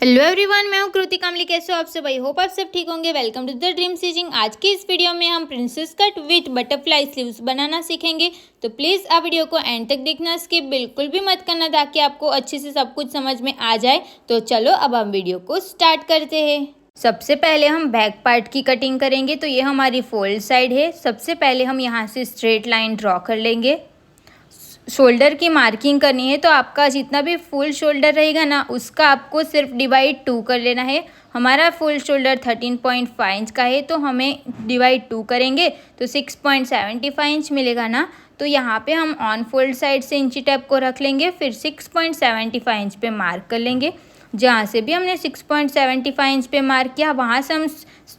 Hello everyone, मैं हूँ कृति कामली। कैसे हो आप सब? आई होप आप सब ठीक होंगे। Welcome to the Dream Stitching. आज की इस वीडियो में हम princess cut with butterfly sleeves बनाना सीखेंगे, तो प्लीज़ आप वीडियो को एंड तक देखना, स्किप बिल्कुल भी मत करना ताकि आपको अच्छे से सब कुछ समझ में आ जाए। तो चलो अब हम वीडियो को स्टार्ट करते हैं। सबसे पहले हम बैक पार्ट की कटिंग करेंगे। तो ये हमारी फोल्ड साइड है। सबसे पहले हम यहाँ से स्ट्रेट लाइन ड्रॉ कर लेंगे। शोल्डर की मार्किंग करनी है, तो आपका जितना भी फुल शोल्डर रहेगा ना, उसका आपको सिर्फ डिवाइड 2 कर लेना है। हमारा फुल शोल्डर 13.5 इंच का है, तो हमें डिवाइड 2 करेंगे तो 6.75 इंच मिलेगा ना। तो यहाँ पे हम ऑन फोल्ड साइड से इंची टेप को रख लेंगे, फिर 6.75 इंच पे मार्क कर लेंगे। जहाँ से भी हमने 6.75 इंच पे मार्क किया, वहाँ से हम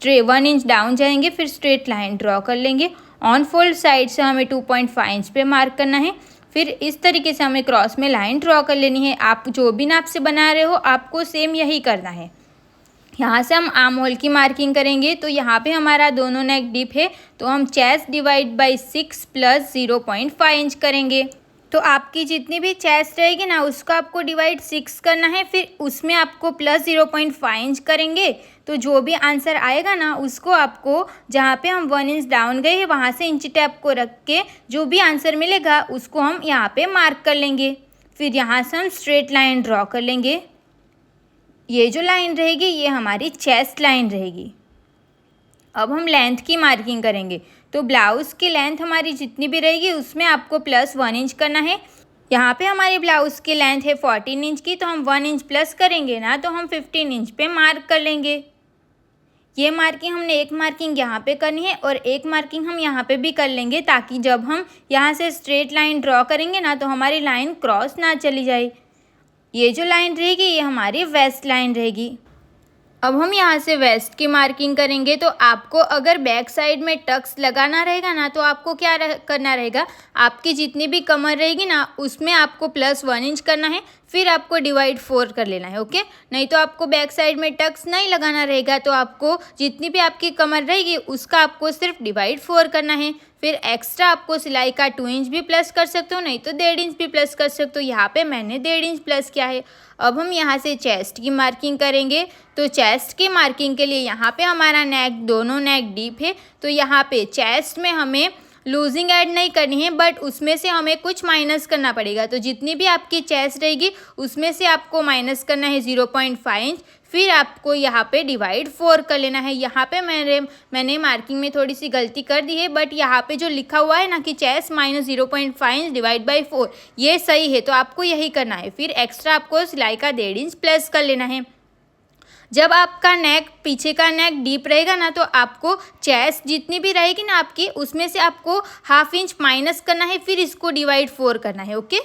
1 इंच डाउन जाएंगे, फिर स्ट्रेट लाइन ड्रॉ कर लेंगे। ऑन फोल्ड साइड से हमें 2.5 इंच पे मार्क करना है। फिर इस तरीके से हमें क्रॉस में लाइन ड्रॉ कर लेनी है। आप जो भी नाप से बना रहे हो, आपको सेम यही करना है। यहाँ से हम आर्म होल की मार्किंग करेंगे। तो यहाँ पे हमारा दोनों नेक डीप है, तो हम chest divide by 6 plus 0.5 inch करेंगे। तो आपकी जितनी भी चेस्ट रहेगी ना, उसका आपको डिवाइड 6 करना है, फिर उसमें आपको प्लस 0.5 इंच करेंगे। तो जो भी आंसर आएगा ना, उसको आपको जहाँ पे हम 1 इंच डाउन गए हैं, वहाँ से इंची टेप को रख के जो भी आंसर मिलेगा उसको हम यहाँ पे मार्क कर लेंगे। फिर यहाँ से हम स्ट्रेट लाइन ड्रॉ कर लेंगे। ये जो लाइन रहेगी, ये हमारी चेस्ट लाइन रहेगी। अब हम लेंथ की मार्किंग करेंगे। तो ब्लाउज़ की लेंथ हमारी जितनी भी रहेगी, उसमें आपको प्लस 1 इंच करना है। यहाँ पे हमारे ब्लाउज़ की लेंथ है 14 इंच की, तो हम 1 इंच प्लस करेंगे ना, तो हम 15 इंच पे मार्क कर लेंगे। ये मार्किंग हमने एक मार्किंग यहाँ पे करनी है और एक मार्किंग हम यहाँ पे भी कर लेंगे, ताकि जब हम यहाँ से स्ट्रेट लाइन ड्रॉ करेंगे ना, तो हमारी लाइन क्रॉस ना चली जाए। ये जो लाइन रहेगी, ये हमारी वेस्ट लाइन रहेगी। अब हम यहाँ से वेस्ट की मार्किंग करेंगे। तो आपको अगर बैक साइड में टक्स लगाना रहेगा ना, तो आपको क्या करना रहेगा, आपकी जितनी भी कमर रहेगी ना, उसमें आपको प्लस 1 इंच करना है, फिर आपको डिवाइड 4 कर लेना है। ओके, नहीं तो आपको बैक साइड में टक्स नहीं लगाना रहेगा, तो आपको जितनी भी आपकी कमर रहेगी, उसका आपको सिर्फ डिवाइड 4 करना है। फिर एक्स्ट्रा आपको सिलाई का 2 इंच भी प्लस कर सकते हो, नहीं तो 1.5 इंच भी प्लस कर सकते हो। यहाँ पे मैंने 1.5 इंच प्लस किया है। अब हम यहाँ से चेस्ट की मार्किंग करेंगे। तो चेस्ट की मार्किंग के लिए यहाँ पे हमारा नेक, दोनों नेक डीप है, तो यहाँ पे चेस्ट में हमें लूजिंग ऐड नहीं करनी है, बट उसमें से हमें कुछ माइनस करना पड़ेगा। तो जितनी भी आपकी चेस्ट रहेगी, उसमें से आपको माइनस करना है 0.5 इंच। फिर आपको यहाँ पे डिवाइड 4 कर लेना है। यहाँ पे मैंने मार्किंग में थोड़ी सी गलती कर दी है, बट यहाँ पे जो लिखा हुआ है ना कि chest minus 0.5 inch divide by 4, ये सही है, तो आपको यही करना है। फिर एक्स्ट्रा आपको सिलाई का 1.5 इंच प्लस कर लेना है। जब आपका नेक, पीछे का नेक डीप रहेगा ना, तो आपको चेस्ट जितनी भी रहेगी ना आपकी, उसमें से आपको ½ इंच माइनस करना है, फिर इसको डिवाइड 4 करना है। ओके,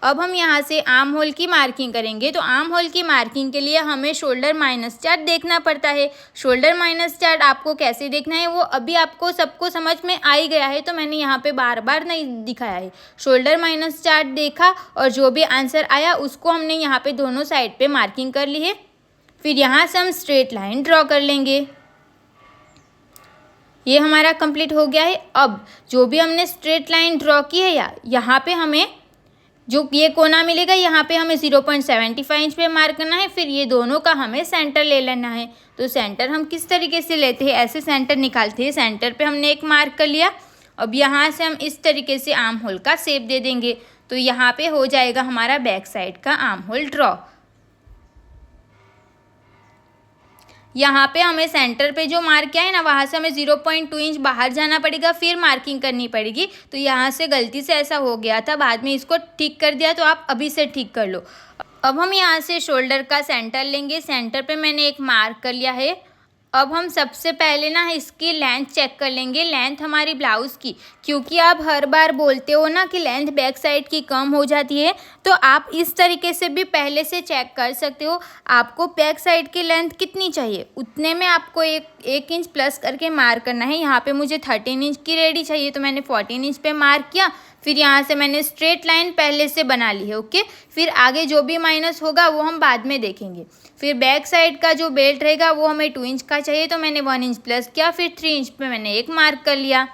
अब हम यहाँ से आर्म होल की मार्किंग करेंगे। तो आर्म होल की मार्किंग के लिए हमें शोल्डर माइनस चार्ट देखना पड़ता है। शोल्डर माइनस चार्ट आपको कैसे देखना है, वो अभी आपको सबको समझ में आ ही गया है, तो मैंने यहाँ पे बार बार नहीं दिखाया है। शोल्डर माइनस चार्ट देखा और जो भी आंसर आया, उसको हमने यहाँ पे दोनों साइड पे मार्किंग कर ली है। फिर यहाँ से हम स्ट्रेट लाइन ड्रॉ कर लेंगे। ये हमारा कंप्लीट हो गया है। अब जो भी हमने स्ट्रेट लाइन ड्रॉ की है, यहाँ पे हमें जो ये कोना मिलेगा, यहाँ पे हमें 0.75 इंच पे मार्क करना है। फिर ये दोनों का हमें सेंटर ले लेना है। तो सेंटर हम किस तरीके से लेते हैं, ऐसे सेंटर निकालते हैं। सेंटर पे हमने एक मार्क कर लिया। अब यहाँ से हम इस तरीके से आर्म होल का शेप दे देंगे। तो यहाँ पे हो जाएगा हमारा बैक साइड का आर्म होल ड्रॉ। यहाँ पे हमें सेंटर पे जो मार्क किया है ना, वहाँ से हमें 0.2 इंच बाहर जाना पड़ेगा, फिर मार्किंग करनी पड़ेगी। तो यहाँ से गलती से ऐसा हो गया था, बाद में इसको ठीक कर दिया, तो आप अभी से ठीक कर लो। अब हम यहाँ से शोल्डर का सेंटर लेंगे। सेंटर पे मैंने एक मार्क कर लिया है। अब हम सबसे पहले ना इसकी लेंथ चेक कर लेंगे, लेंथ हमारी ब्लाउज़ की, क्योंकि आप हर बार बोलते हो ना कि लेंथ बैक साइड की कम हो जाती है, तो आप इस तरीके से भी पहले से चेक कर सकते हो। आपको बैक साइड की लेंथ कितनी चाहिए, उतने में आपको एक इंच प्लस करके मार्क करना है। यहाँ पे मुझे 13 इंच की रेडी चाहिए, तो मैंने 14 इंच पे मार्क किया। फिर यहाँ से मैंने स्ट्रेट लाइन पहले से बना ली है। ओके, फिर आगे जो भी माइनस होगा वो हम बाद में देखेंगे। फिर बैक साइड का जो बेल्ट रहेगा, वो हमें 2 इंच का चाहिए, तो मैंने 1 इंच प्लस किया। फिर 3 इंच पे मैंने एक मार्क कर लिया।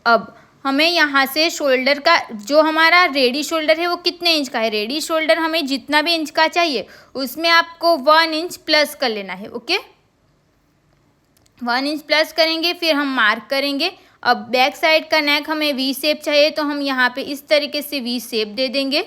अब हमें यहाँ से शोल्डर का जो हमारा रेडी शोल्डर है वो कितने इंच का है, रेडी शोल्डर हमें जितना भी इंच का चाहिए उसमें आपको 1 इंच प्लस कर लेना है। ओके, 1 इंच प्लस करेंगे, फिर हम मार्क करेंगे। अब बैक साइड का नेक हमें वी शेप चाहिए, तो हम यहाँ पे इस तरीके से वी शेप दे देंगे।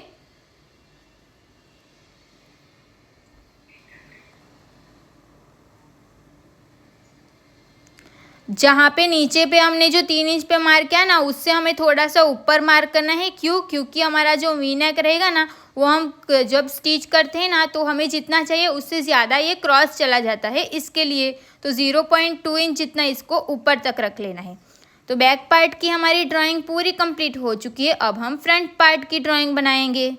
जहाँ पे नीचे पे हमने जो 3 इंच पे मार्क किया ना, उससे हमें थोड़ा सा ऊपर मार्क करना है। क्यों? क्योंकि हमारा जो वी नेक रहेगा ना, वो हम जब स्टिच करते हैं ना, तो हमें जितना चाहिए उससे ज़्यादा ये क्रॉस चला जाता है, इसके लिए तो 0.2 इंच जितना इसको ऊपर तक रख लेना है। तो बैक पार्ट की हमारी ड्राइंग पूरी कंप्लीट हो चुकी है। अब हम फ्रंट पार्ट की ड्राइंग बनाएंगे।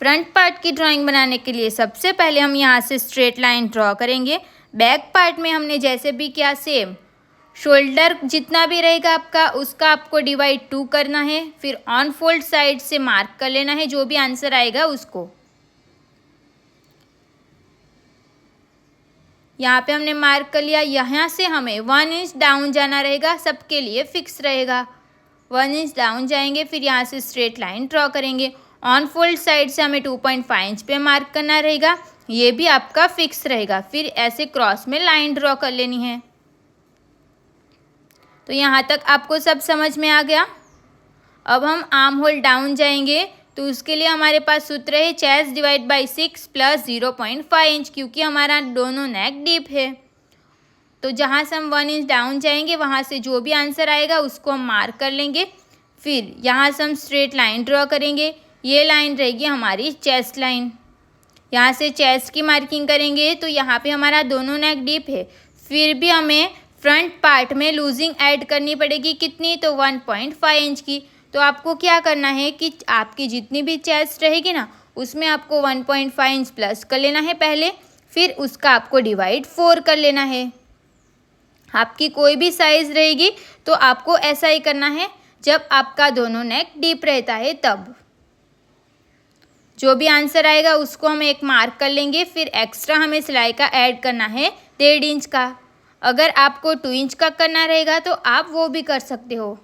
फ्रंट पार्ट की ड्राइंग बनाने के लिए सबसे पहले हम यहाँ से स्ट्रेट लाइन ड्रॉ करेंगे। बैक पार्ट में हमने जैसे भी किया सेम, शोल्डर जितना भी रहेगा आपका उसका आपको डिवाइड 2 करना है, फिर ऑन फोल्ड साइड से मार्क कर लेना है जो भी आंसर आएगा उसको। यहाँ पे हमने मार्क कर लिया। यहाँ से हमें 1 इंच डाउन जाना रहेगा, सबके लिए फिक्स रहेगा। 1 इंच डाउन जाएंगे, फिर यहाँ से स्ट्रेट लाइन ड्रॉ करेंगे। ऑन फोल्ड साइड से हमें 2.5 इंच पे मार्क करना रहेगा, ये भी आपका फिक्स रहेगा। फिर ऐसे क्रॉस में लाइन ड्रॉ कर लेनी है। तो यहाँ तक आपको सब समझ में आ गया। अब हम आर्म होल डाउन जाएंगे, तो उसके लिए हमारे पास सूत्र है chest divide by 6 plus 0.5 inch, क्योंकि हमारा दोनों नेक डीप है। तो जहाँ से हम 1 इंच डाउन जाएंगे वहाँ से जो भी आंसर आएगा उसको हम मार्क कर लेंगे। फिर यहाँ से हम स्ट्रेट लाइन ड्रॉ करेंगे। ये लाइन रहेगी हमारी चेस्ट लाइन। यहाँ से चेस्ट की मार्किंग करेंगे, तो यहाँ पे हमारा दोनों नेक डीप है। फिर भी हमें फ्रंट पार्ट में लूजिंग ऐड करनी पड़ेगी, कितनी? तो 1.5 इंच की। तो आपको क्या करना है कि आपकी जितनी भी चेस्ट रहेगी ना, उसमें आपको 1.5 इंच प्लस कर लेना है पहले, फिर उसका आपको डिवाइड 4 कर लेना है। आपकी कोई भी साइज़ रहेगी तो आपको ऐसा ही करना है जब आपका दोनों नेक डीप रहता है तब। जो भी आंसर आएगा उसको हम एक मार्क कर लेंगे। फिर एक्स्ट्रा हमें सिलाई का ऐड करना है 1.5 इंच का। अगर आपको 2 इंच का करना रहेगा तो आप वो भी कर सकते हो।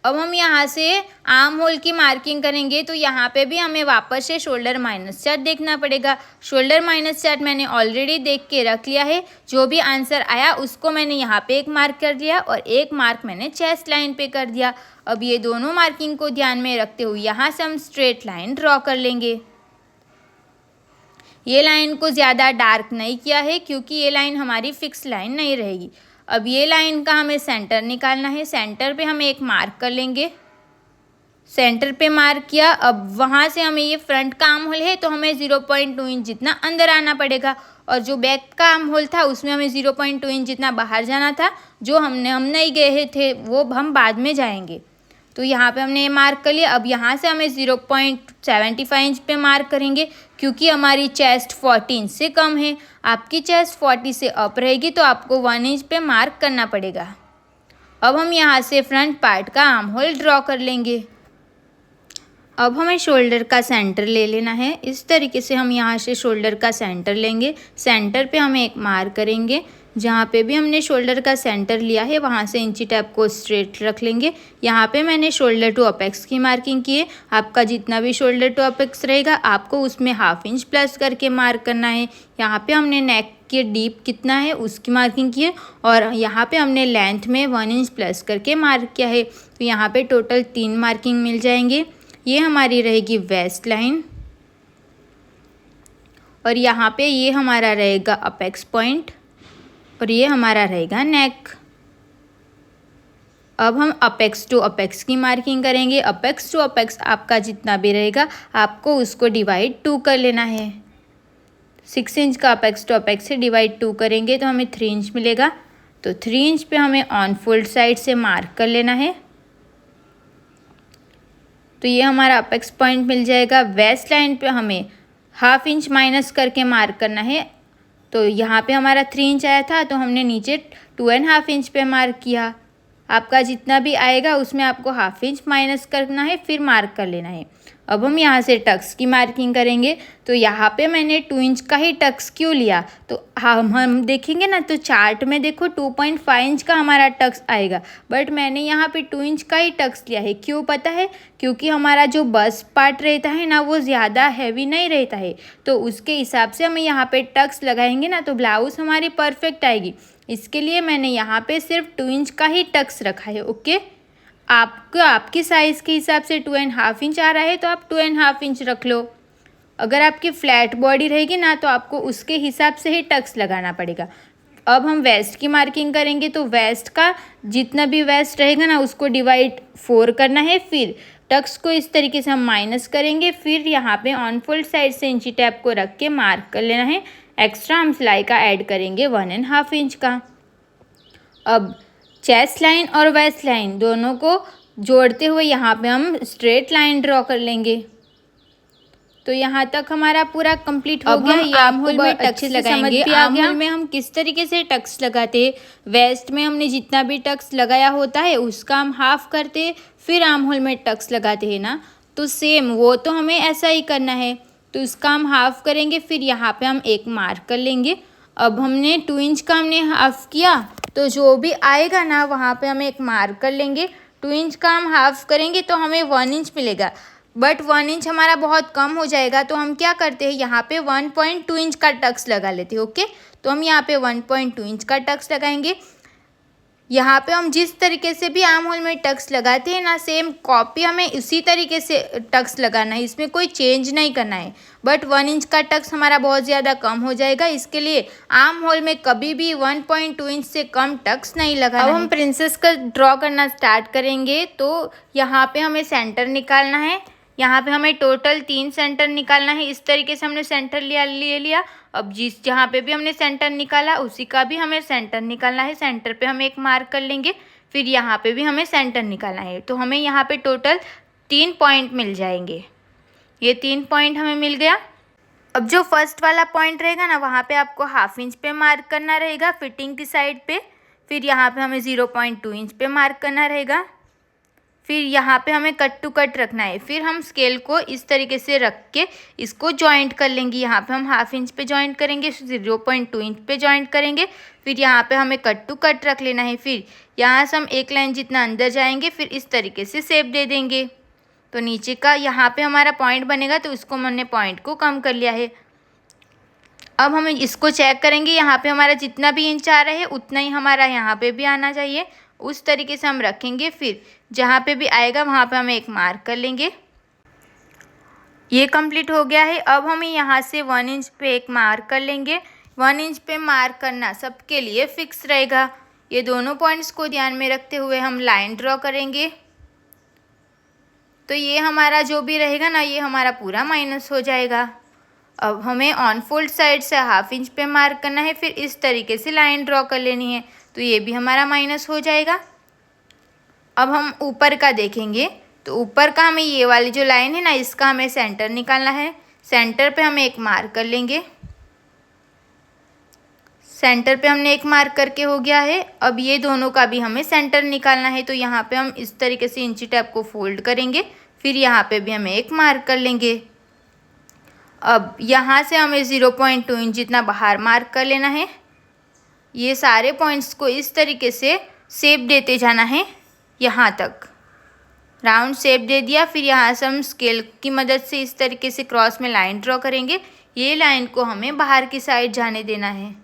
अब हम यहाँ से आर्म होल की मार्किंग करेंगे, तो यहाँ पे भी हमें वापस से शोल्डर माइनस चार्ट देखना पड़ेगा। शोल्डर माइनस चार्ट मैंने ऑलरेडी देख के रख लिया है। जो भी आंसर आया उसको मैंने यहाँ पे एक मार्क कर दिया और एक मार्क मैंने चेस्ट लाइन पे कर दिया। अब ये दोनों मार्किंग को ध्यान में रखते हुए यहाँ से हम स्ट्रेट लाइन ड्रॉ कर लेंगे। ये लाइन को ज़्यादा डार्क नहीं किया है, क्योंकि ये लाइन हमारी फिक्स लाइन नहीं रहेगी। अब ये लाइन का हमें सेंटर निकालना है। सेंटर पे हम एक मार्क कर लेंगे। सेंटर पे मार्क किया। अब वहाँ से हमें ये फ्रंट का आर्म होल है, तो हमें 0.2 इंच जितना अंदर आना पड़ेगा, और जो बैक का आर्म होल था उसमें हमें 0.2 इंच जितना बाहर जाना था। जो हम नहीं गए थे वो हम बाद में जाएंगे। तो यहाँ पे हमने ये मार्क कर लिया। अब यहाँ से हमें 0.75 इंच पे मार्क करेंगे, क्योंकि हमारी चेस्ट 40 इंच से कम है। आपकी चेस्ट 40 से अप रहेगी तो आपको 1 इंच पे मार्क करना पड़ेगा। अब हम यहाँ से फ्रंट पार्ट का आर्म होल ड्रॉ कर लेंगे। अब हमें शोल्डर का सेंटर ले लेना है। इस तरीके से हम यहाँ से शोल्डर का सेंटर लेंगे। सेंटर पे हमें एक मार्क करेंगे। जहाँ पे भी हमने शोल्डर का सेंटर लिया है वहाँ से इंची टैप को स्ट्रेट रख लेंगे। यहाँ पे मैंने शोल्डर टू अपेक्स की मार्किंग की है। आपका जितना भी शोल्डर टू अपेक्स रहेगा आपको उसमें 1/2 इंच प्लस करके मार्क करना है। यहाँ पे हमने नेक के डीप कितना है उसकी मार्किंग की है, और यहाँ पे हमने लेंथ में 1 इंच प्लस करके मार्क किया है। तो यहाँ पे टोटल 3 मार्किंग मिल जाएंगे। ये हमारी रहेगी वेस्ट लाइन, और यहाँ पे ये हमारा रहेगा अपेक्स पॉइंट, और ये हमारा रहेगा नेक। अब हम अपेक्स टू अपेक्स की मार्किंग करेंगे। अपेक्स टू अपेक्स आपका जितना भी रहेगा आपको उसको डिवाइड 2 कर लेना है। 6 इंच का अपेक्स टू अपेक्स से डिवाइड 2 करेंगे तो हमें 3 इंच मिलेगा। तो 3 इंच पे हमें ऑन फोल्ड साइड से मार्क कर लेना है। तो ये हमारा अपेक्स पॉइंट मिल जाएगा। वेस्ट लाइन पे हमें 1/2 इंच माइनस करके मार्क करना है। तो यहाँ पे हमारा 3 इंच आया था, तो हमने नीचे 2.5 इंच पे मार्क किया। आपका जितना भी आएगा उसमें आपको हाफ इंच माइनस करना है, फिर मार्क कर लेना है। अब हम यहाँ से टक्स की मार्किंग करेंगे। तो यहाँ पे मैंने 2 इंच का ही टक्स क्यों लिया, तो हम देखेंगे ना, तो चार्ट में देखो 2.5 इंच का हमारा टक्स आएगा, बट मैंने यहाँ पे 2 इंच का ही टक्स लिया है। क्यों पता है? क्योंकि हमारा जो बस्ट पार्ट रहता है ना, वो ज़्यादा हैवी नहीं रहता है, तो उसके हिसाब से हमें यहाँ पे टक्स लगाएंगे ना, तो ब्लाउज़ हमारी परफेक्ट आएगी। इसके लिए मैंने यहाँ पे सिर्फ 2 इंच का ही टक्स रखा है। ओके, आपको आपकी साइज़ के हिसाब से 2.5 इंच आ रहा है तो आप 2.5 इंच रख लो। अगर आपकी फ्लैट बॉडी रहेगी ना, तो आपको उसके हिसाब से ही टक्स लगाना पड़ेगा। अब हम वेस्ट की मार्किंग करेंगे। तो वेस्ट का जितना भी वेस्ट रहेगा ना, उसको डिवाइड 4 करना है। फिर टक्स को इस तरीके से हम माइनस करेंगे। फिर यहाँ पे ऑन फोल्ड साइड से इंची टैप को रख के मार्क कर लेना है। एक्स्ट्रा हम सिलाई का ऐड करेंगे 1.5 इंच का। अब चेस्ट लाइन और वेस्ट लाइन दोनों को जोड़ते हुए यहाँ पे हम स्ट्रेट लाइन ड्रॉ कर लेंगे। तो यहाँ तक हमारा पूरा कंप्लीट हो गया। ये आर्म होल में टक्स लगाएंगे। आर्म होल में हम किस तरीके से टक्स लगाते हैं, वेस्ट में हमने जितना भी टक्स लगाया होता है उसका हम हाफ करते, फिर आर्म होल में टक्स लगाते हैं ना, तो सेम वो तो हमें ऐसा ही करना है। तो उसका हम हाफ करेंगे, फिर यहाँ पे हम एक मार्क कर लेंगे। अब हमने 2 इंच का हमने हाफ किया, तो जो भी आएगा ना वहाँ पे हम एक मार्क कर लेंगे। 2 इंच का हम हाफ करेंगे तो हमें 1 इंच मिलेगा, बट 1 इंच हमारा बहुत कम हो जाएगा। तो हम क्या करते हैं, यहाँ पे 1.2 इंच का टक्स लगा लेते हैं। ओके, तो हम यहाँ पे 1.2 इंच का टक्स लगाएंगे। यहाँ पे हम जिस तरीके से भी आर्म होल में टक्स लगाते हैं ना, सेम कॉपी हमें इसी तरीके से टक्स लगाना है, इसमें कोई चेंज नहीं करना है। बट 1 इंच का टक्स हमारा बहुत ज़्यादा कम हो जाएगा, इसके लिए आर्म होल में कभी भी 1.2 इंच से कम टक्स नहीं लगाना है। अब हम प्रिंसेस का ड्रॉ करना स्टार्ट करेंगे। तो यहाँ पे हमें सेंटर निकालना है। यहाँ पे हमें टोटल 3 सेंटर निकालना है। इस तरीके से हमने सेंटर ले लिया। अब जिस जहाँ पे भी हमने सेंटर निकाला उसी का भी हमें सेंटर निकालना है। सेंटर पे हम एक मार्क कर लेंगे, फिर यहाँ पे भी हमें सेंटर निकालना है। तो हमें यहाँ पे टोटल 3 पॉइंट मिल जाएंगे। ये 3 पॉइंट हमें मिल गया। अब जो फर्स्ट वाला पॉइंट रहेगा ना, वहाँ पे आपको हाफ इंच पे मार्क करना रहेगा फिटिंग की साइड पे। फिर यहाँ पे हमें 0.2 इंच पे मार्क करना रहेगा। फिर यहाँ पे हमें कट टू कट रखना है। फिर हम स्केल को इस तरीके से रख के इसको जॉइंट कर लेंगे। यहाँ पे हम हाफ इंच पे जॉइंट करेंगे, 0.2 इंच पे जॉइंट करेंगे। फिर यहाँ पे हमें कट टू कट रख लेना है। फिर यहाँ से हम एक लाइन जितना अंदर जाएंगे, फिर इस तरीके से शेप दे देंगे। तो नीचे का यहाँ पे हमारा पॉइंट बनेगा, तो इसको हमने पॉइंट को कम कर लिया है। अब हम इसको चेक करेंगे। यहाँ पे हमारा जितना भी इंच आ रहा है उतना ही हमारा यहाँ पे भी आना चाहिए। उस तरीके से हम रखेंगे। फिर जहाँ पे भी आएगा वहाँ पे हम एक मार्क कर लेंगे। ये कंप्लीट हो गया है। अब हमें यहाँ से 1 इंच पे एक मार्क कर लेंगे। 1 इंच पे मार्क करना सबके लिए फिक्स रहेगा। ये दोनों पॉइंट्स को ध्यान में रखते हुए हम लाइन ड्रॉ करेंगे। तो ये हमारा जो भी रहेगा ना, ये हमारा पूरा माइनस हो जाएगा। अब हमें ऑन फोल्ड साइड से हाफ इंच पे मार्क करना है, फिर इस तरीके से लाइन ड्रॉ कर लेनी है। तो ये भी हमारा माइनस हो जाएगा। अब हम ऊपर का देखेंगे। तो ऊपर का हमें ये वाली जो लाइन है ना, इसका हमें सेंटर निकालना है। सेंटर पे हम एक मार्क कर लेंगे। सेंटर पे हमने एक मार्क करके हो गया है। अब ये दोनों का भी हमें सेंटर निकालना है। तो यहाँ पे हम इस तरीके से इंची टेप को फोल्ड करेंगे। फिर यहाँ पे भी हमें एक मार्क कर लेंगे। अब यहाँ से हमें 0.2 इंच जितना बाहर मार्क कर लेना है। ये सारे पॉइंट्स को इस तरीके से शेप देते जाना है। यहाँ तक राउंड शेप दे दिया। फिर यहाँ से हम स्केल की मदद से इस तरीके से क्रॉस में लाइन ड्रॉ करेंगे। ये लाइन को हमें बाहर की साइड जाने देना है।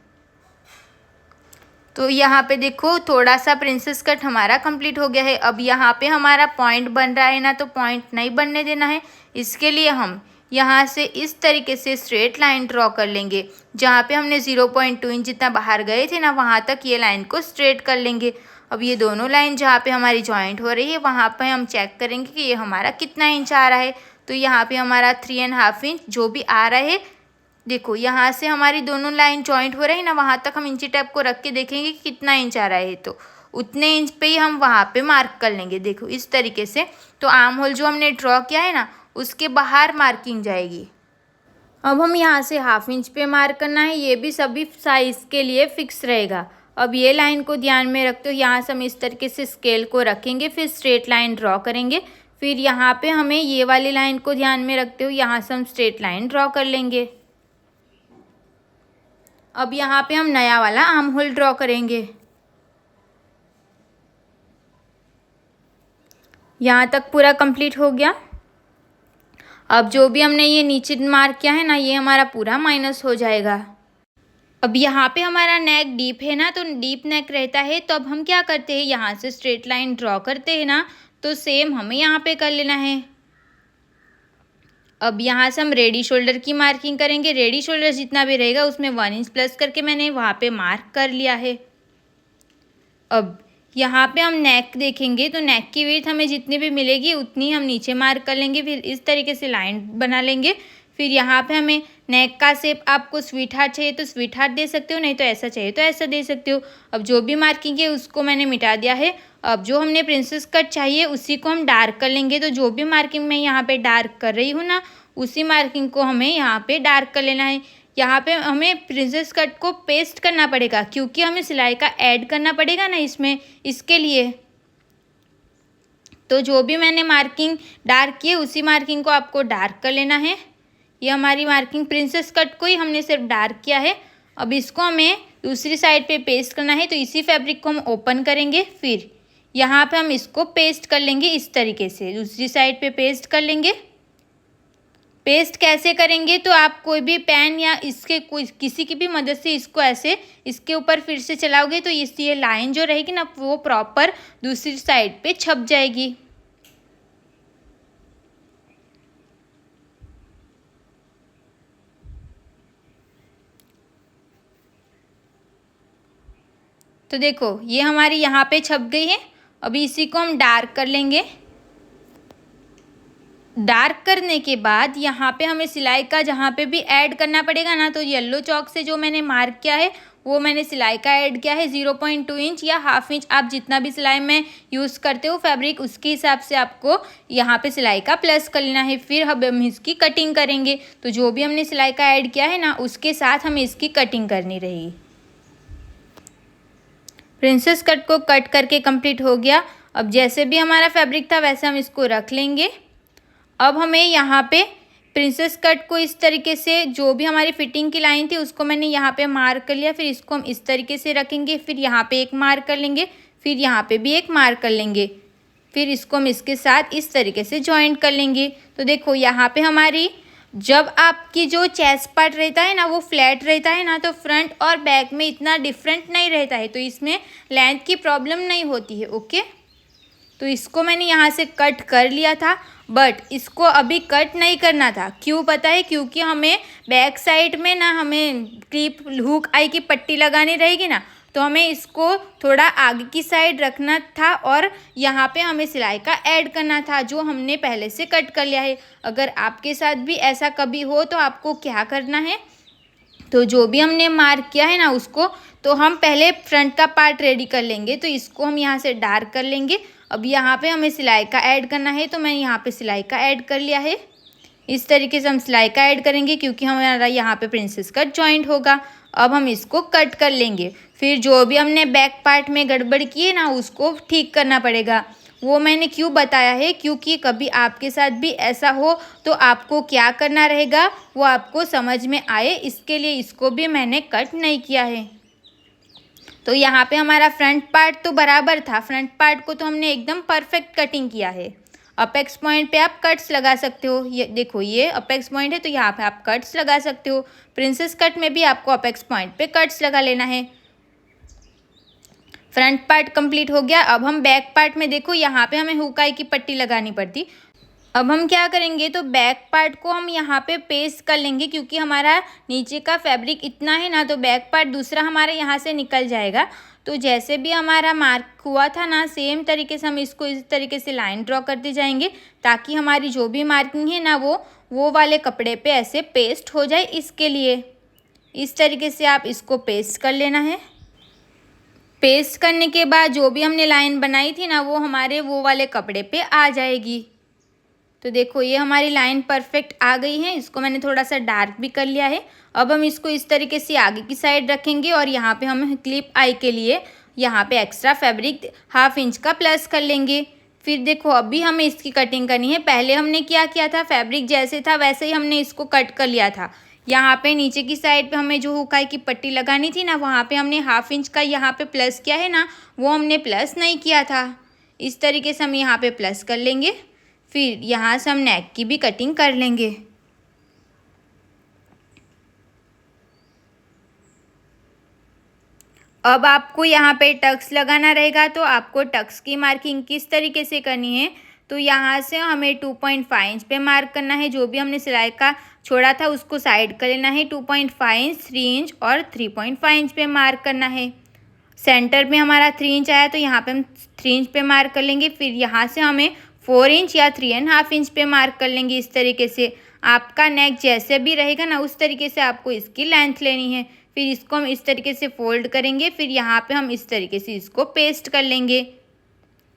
तो यहाँ पे देखो, थोड़ा सा प्रिंसेस कट हमारा कंप्लीट हो गया है। अब यहाँ पे हमारा पॉइंट बन रहा है ना, तो पॉइंट नहीं बनने देना है। इसके लिए हम यहाँ से इस तरीके से स्ट्रेट लाइन ड्रॉ कर लेंगे। जहाँ पे हमने 0.2 इंच जितना बाहर गए थे ना, वहाँ तक ये लाइन को स्ट्रेट कर लेंगे। अब ये दोनों लाइन जहाँ पे हमारी जॉइंट हो रही है, वहाँ पे हम चेक करेंगे कि ये हमारा कितना इंच आ रहा है। तो यहाँ पे हमारा 3.5 इंच जो भी आ रहा है, देखो यहाँ से हमारी दोनों लाइन जॉइंट हो रही है ना, वहाँ तक हम इंची टेप को रख के देखेंगे कि कितना इंच आ रहा है। तो उतने इंच पे ही हम वहाँ पे मार्क कर लेंगे। देखो इस तरीके से। तो आर्म होल जो हमने ड्रॉ किया है ना, उसके बाहर मार्किंग जाएगी। अब हम यहाँ से हाफ इंच पे मार्क करना है। ये भी सभी साइज़ के लिए फ़िक्स रहेगा। अब ये लाइन को ध्यान में रखते हो यहाँ से हम इस तरीके से स्केल को रखेंगे, फिर स्ट्रेट लाइन ड्रॉ करेंगे। फिर यहाँ पे हमें ये वाली लाइन को ध्यान में रखते हो यहाँ से हम स्ट्रेट लाइन ड्रॉ कर लेंगे। अब यहाँ पे हम नया वाला आर्म होल ड्रॉ करेंगे। यहाँ तक पूरा कंप्लीट हो गया। अब जो भी हमने ये नीचे मार्क किया है ना, ये हमारा पूरा माइनस हो जाएगा। अब यहाँ पे हमारा नेक डीप है ना, तो डीप नेक रहता है, तो अब हम क्या करते हैं, यहाँ से स्ट्रेट लाइन ड्रॉ करते हैं ना, तो सेम हमें यहाँ पे कर लेना है। अब यहाँ से हम रेडी शोल्डर की मार्किंग करेंगे। रेडी शोल्डर जितना भी रहेगा उसमें 1 इंच प्लस करके मैंने वहाँ पे मार्क कर लिया है। अब यहाँ पे हम नेक देखेंगे, तो नेक की विड्थ हमें जितनी भी मिलेगी उतनी हम नीचे मार्क कर लेंगे। फिर इस तरीके से लाइन बना लेंगे। फिर यहाँ पे हमें नेक का शेप, आपको स्वीट हार्ट चाहिए तो स्वीट हार्ट दे सकते हो, नहीं तो ऐसा चाहिए तो ऐसा दे सकते हो। अब जो भी मार्किंग है उसको मैंने मिटा दिया है। अब जो हमने प्रिंसेस कट चाहिए उसी को हम डार्क कर लेंगे। तो जो भी मार्किंग मैं यहाँ पे डार्क कर रही हूँ ना, उसी मार्किंग को हमें यहाँ पे डार्क कर लेना है। यहाँ पे हमें प्रिंसेस कट को पेस्ट करना पड़ेगा, क्योंकि हमें सिलाई का ऐड करना पड़ेगा ना इसमें, इसके लिए। तो जो भी मैंने मार्किंग डार्क की है उसी मार्किंग को आपको डार्क कर लेना है। ये हमारी मार्किंग प्रिंसेस कट को ही हमने सिर्फ डार्क किया है। अब इसको हमें दूसरी साइड पे पेस्ट करना है, तो इसी फैब्रिक को हम ओपन करेंगे। फिर यहाँ पे हम इसको पेस्ट कर लेंगे इस तरीके से, दूसरी साइड पे पेस्ट कर लेंगे। पेस्ट कैसे करेंगे, तो आप कोई भी पेन या इसके कोई किसी की भी मदद से इसको ऐसे इसके ऊपर फिर से चलाओगे, तो ये लाइन जो रहेगी ना, वो प्रॉपर दूसरी साइड पे छप जाएगी। तो देखो ये हमारी यहाँ पे छप गई है। अभी इसी को हम डार्क कर लेंगे। डार्क करने के बाद यहाँ पे हमें सिलाई का जहाँ पे भी ऐड करना पड़ेगा ना, तो येलो चॉक से जो मैंने मार्क किया है वो मैंने सिलाई का ऐड किया है 0.2 इंच या हाफ इंच। आप जितना भी सिलाई में यूज़ करते हो फैब्रिक, उसके हिसाब से आपको यहाँ पे सिलाई का प्लस कर लेना है। फिर हम इसकी कटिंग करेंगे। तो जो भी हमने सिलाई का ऐड किया है ना, उसके साथ हमें इसकी कटिंग करनी रहेगी। प्रिंसेस कट को कट करके कंप्लीट हो गया। अब जैसे भी हमारा फैब्रिक था वैसे हम इसको रख लेंगे। अब हमें यहाँ पे प्रिंसेस कट को इस तरीके से, जो भी हमारी फिटिंग की लाइन थी उसको मैंने यहाँ पे मार्क कर लिया। फिर इसको हम इस तरीके से रखेंगे। फिर यहाँ पे एक मार्क कर लेंगे, फिर यहाँ पे भी एक मार्क कर लेंगे। फिर इसको हम इसके साथ इस तरीके से जॉइंट कर लेंगे। तो देखो यहाँ पे हमारी, जब आपकी जो चेस्ट पार्ट रहता है ना वो फ्लैट रहता है ना, तो फ्रंट और बैक में इतना डिफरेंट नहीं रहता है, तो इसमें लेंथ की प्रॉब्लम नहीं होती है। ओके, तो इसको मैंने यहाँ से कट कर लिया था, बट इसको अभी कट नहीं करना था। क्यों पता है, क्योंकि हमें बैक साइड में ना हमें क्लिप हुक आई की पट्टी लगानी रहेगी ना, तो हमें इसको थोड़ा आगे की साइड रखना था और यहाँ पे हमें सिलाई का ऐड करना था, जो हमने पहले से कट कर लिया है। अगर आपके साथ भी ऐसा कभी हो तो आपको क्या करना है, तो जो भी हमने मार्क किया है ना उसको, तो हम पहले फ्रंट का पार्ट रेडी कर लेंगे। तो इसको हम यहाँ से डार्क कर लेंगे। अब यहाँ पे हमें सिलाई का ऐड करना है, तो मैंने यहाँ पे सिलाई का ऐड कर लिया है। इस तरीके से हम सिलाई का ऐड करेंगे, क्योंकि हमारा यहाँ पे प्रिंसेस कट जॉइंट होगा। अब हम इसको कट कर लेंगे। फिर जो भी हमने बैक पार्ट में गड़बड़ की है ना, उसको ठीक करना पड़ेगा। वो मैंने क्यों बताया है, क्योंकि कभी आपके साथ भी ऐसा हो तो आपको क्या करना रहेगा वो आपको समझ में आए, इसके लिए इसको भी मैंने कट नहीं किया है। तो यहाँ पे हमारा फ्रंट पार्ट तो बराबर था, फ्रंट पार्ट को तो हमने एकदम परफेक्ट कटिंग किया है। अपेक्स पॉइंट पे आप कट्स लगा सकते हो। ये देखो, ये अपेक्स पॉइंट है, तो यहाँ पे आप कट्स लगा सकते हो। प्रिंसेस कट में भी आपको अपेक्स पॉइंट पे कट्स लगा लेना है। फ्रंट पार्ट कंप्लीट हो गया। अब हम बैक पार्ट में देखो, यहाँ पे हमें हुक आई की पट्टी लगानी पड़ती। अब हम क्या करेंगे, तो बैक पार्ट को हम यहाँ पे पेस्ट कर लेंगे, क्योंकि हमारा नीचे का फैब्रिक इतना है ना, तो बैक पार्ट दूसरा हमारा यहाँ से निकल जाएगा। तो जैसे भी हमारा मार्क हुआ था ना, सेम तरीके से हम इसको इस तरीके से लाइन ड्रॉ करते जाएंगे, ताकि हमारी जो भी मार्किंग है ना वो वाले कपड़े पे ऐसे पेस्ट हो जाए। इसके लिए इस तरीके से आप इसको पेस्ट कर लेना है। पेस्ट करने के बाद जो भी हमने लाइन बनाई थी ना, वो हमारे वो वाले कपड़े पे आ जाएगी। तो देखो ये हमारी लाइन परफेक्ट आ गई है। इसको मैंने थोड़ा सा डार्क भी कर लिया है। अब हम इसको इस तरीके से आगे की साइड रखेंगे और यहाँ पे हम क्लिप आई के लिए यहाँ पे एक्स्ट्रा फैब्रिक 1/2 इंच का प्लस कर लेंगे। फिर देखो अभी हमें इसकी कटिंग करनी है। पहले हमने क्या किया था, फैब्रिक जैसे था वैसे ही हमने इसको कट कर लिया था। यहाँ पे नीचे की साइड पे हमें जो हुकाई की पट्टी लगानी थी ना, वहाँ पे हमने 1/2 इंच का यहाँ पे प्लस किया है ना, वो हमने प्लस नहीं किया था। इस तरीके से हम यहाँ पे प्लस कर लेंगे। फिर यहाँ से हम नेक की भी कटिंग कर लेंगे। अब आपको यहाँ पे टक्स लगाना रहेगा, तो आपको टक्स की मार्किंग किस तरीके से करनी है, तो यहाँ से हमें 2.5 इंच पे मार्क करना है। जो भी हमने सिलाई का छोड़ा था उसको साइड कर लेना है। 2.5 इंच, 3 इंच और 3.5 इंच पे मार्क करना है। सेंटर में हमारा 3 इंच आया तो यहाँ पे हम 3 इंच पे मार्क कर लेंगे। फिर यहाँ से हमें 4 इंच या 3.5 इंच पे मार्क कर लेंगे। इस तरीके से आपका नेक जैसे भी रहेगा ना, उस तरीके से आपको इसकी लेंथ लेनी है। फिर इसको हम इस तरीके से फोल्ड करेंगे। फिर यहाँ पे हम इस तरीके से इसको पेस्ट कर लेंगे।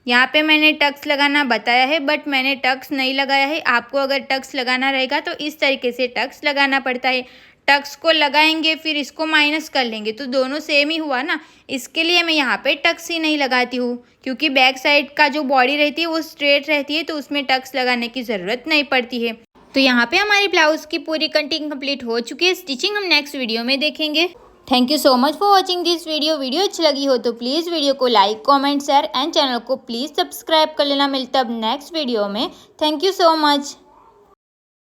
यहाँ पे मैंने टक्स लगाना बताया है, बट मैंने टक्स नहीं लगाया है। आपको अगर टक्स लगाना रहेगा तो इस तरीके से टक्स लगाना पड़ता है। टक्स को लगाएंगे फिर इसको माइनस कर लेंगे, तो दोनों सेम ही हुआ ना। इसके लिए मैं यहाँ पे टक्स ही नहीं लगाती हूँ, क्योंकि बैक साइड का जो बॉडी रहती है वो स्ट्रेट रहती है, तो उसमें टक्स लगाने की ज़रूरत नहीं पड़ती है। तो यहाँ पे हमारी ब्लाउज की पूरी कटिंग कंप्लीट हो चुकी है। स्टिचिंग हम नेक्स्ट वीडियो में देखेंगे। Thank you so much for watching this video अच्छी लगी हो तो प्लीज़ वीडियो को like, comment, share and channel को प्लीज़ सब्सक्राइब कर लेना। मिलता अब नेक्स्ट वीडियो में। Thank you so much.